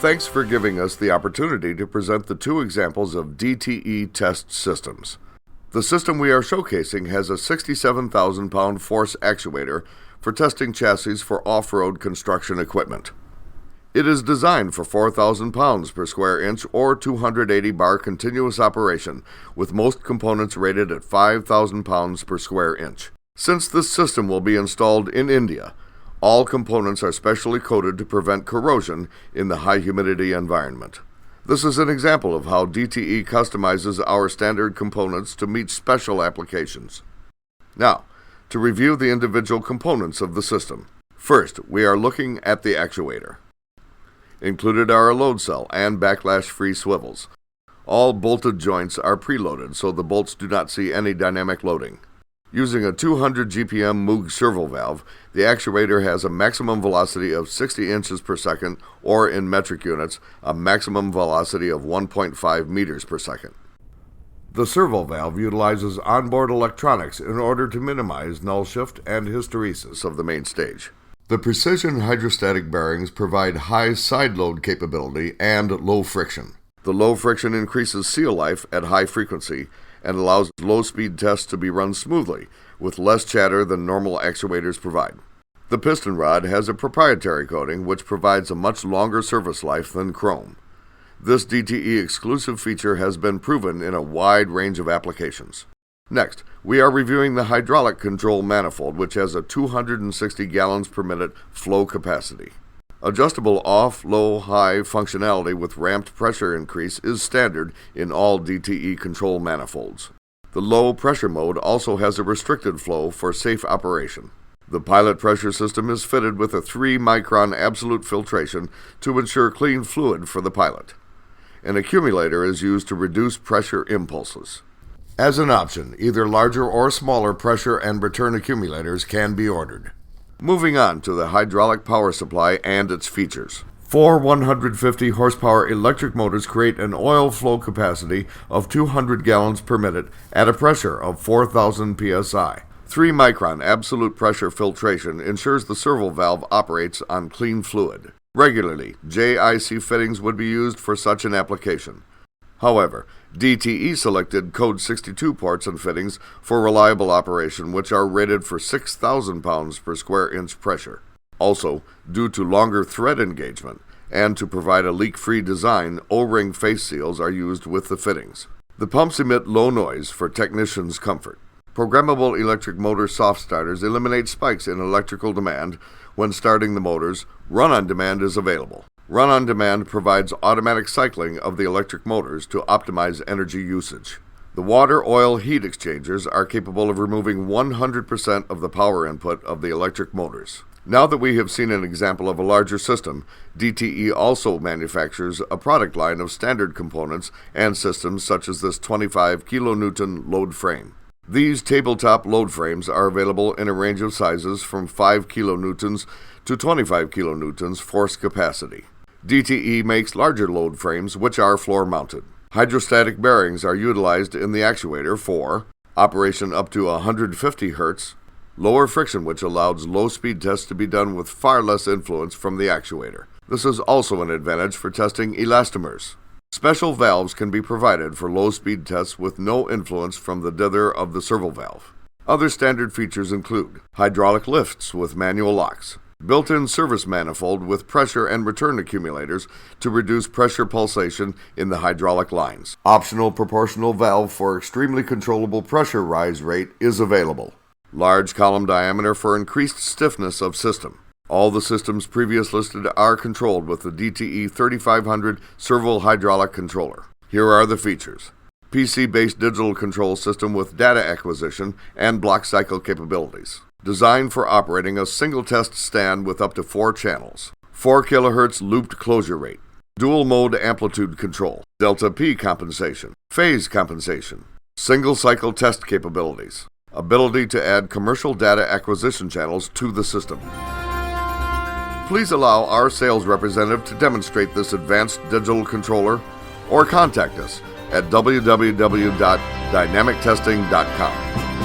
Thanks for giving us the opportunity to present the two examples of DTE test systems. The system we are showcasing has a 67,000 pound force actuator for testing chassis for off-road construction equipment. It is designed for 4,000 pounds per square inch or 280 bar continuous operation, with most components rated at 5,000 pounds per square inch. Since this system will be installed in India, all components are specially coated to prevent corrosion in the high humidity environment. This is an example of how DTE customizes our standard components to meet special applications. Now, to review the individual components of the system. First, we are looking at the actuator. Included are a load cell and backlash-free swivels. All bolted joints are preloaded so the bolts do not see any dynamic loading. Using a 200 GPM Moog servo valve, the actuator has a maximum velocity of 60 inches per second, or in metric units, a maximum velocity of 1.5 meters per second. The servo valve utilizes onboard electronics in order to minimize null shift and hysteresis of the main stage. The precision hydrostatic bearings provide high side load capability and low friction. The low friction increases seal life at high frequency and allows low-speed tests to be run smoothly, with less chatter than normal actuators provide. The piston rod has a proprietary coating which provides a much longer service life than chrome. This DTE exclusive feature has been proven in a wide range of applications. Next, we are reviewing the hydraulic control manifold, which has a 260 gallons per minute flow capacity. Adjustable off, low, high functionality with ramped pressure increase is standard in all DTE control manifolds. The low pressure mode also has a restricted flow for safe operation. The pilot pressure system is fitted with a 3-micron absolute filtration to ensure clean fluid for the pilot. An accumulator is used to reduce pressure impulses. As an option, either larger or smaller pressure and return accumulators can be ordered. Moving on to the hydraulic power supply and its features. 4 150 horsepower electric motors create an oil flow capacity of 200 gallons per minute at a pressure of 4,000 psi. 3-micron absolute pressure filtration ensures the servo valve operates on clean fluid. Regularly, JIC fittings would be used for such an application. However, DTE selected code 62 ports and fittings for reliable operation, which are rated for 6,000 pounds per square inch pressure. Also, due to longer thread engagement and to provide a leak-free design, O-ring face seals are used with the fittings. The pumps emit low noise for technicians' comfort. Programmable electric motor soft starters eliminate spikes in electrical demand. When starting the motors, run-on-demand is available. Run-on-demand provides automatic cycling of the electric motors to optimize energy usage. The water-oil heat exchangers are capable of removing 100% of the power input of the electric motors. Now that we have seen an example of a larger system, DTE also manufactures a product line of standard components and systems such as this 25 kilonewton load frame. These tabletop load frames are available in a range of sizes from 5 kilonewtons to 25 kilonewtons force capacity. DTE makes larger load frames which are floor-mounted. Hydrostatic bearings are utilized in the actuator for operation up to 150 Hz, lower friction which allows low-speed tests to be done with far less influence from the actuator. This is also an advantage for testing elastomers. Special valves can be provided for low-speed tests with no influence from the dither of the servo valve. Other standard features include hydraulic lifts with manual locks, built-in service manifold with pressure and return accumulators to reduce pressure pulsation in the hydraulic lines. Optional proportional valve for extremely controllable pressure rise rate is available. Large column diameter for increased stiffness of system. All the systems previously listed are controlled with the DTE 3500 servo hydraulic controller. Here are the features. PC-based digital control system with data acquisition and block cycle capabilities. Designed for operating a single test stand with up to 4 channels. 4 kHz looped closure rate. Dual mode amplitude control. Delta P compensation. Phase compensation. Single cycle test capabilities. Ability to add commercial data acquisition channels to the system. Please allow our sales representative to demonstrate this advanced digital controller or contact us at www.dynamictesting.com.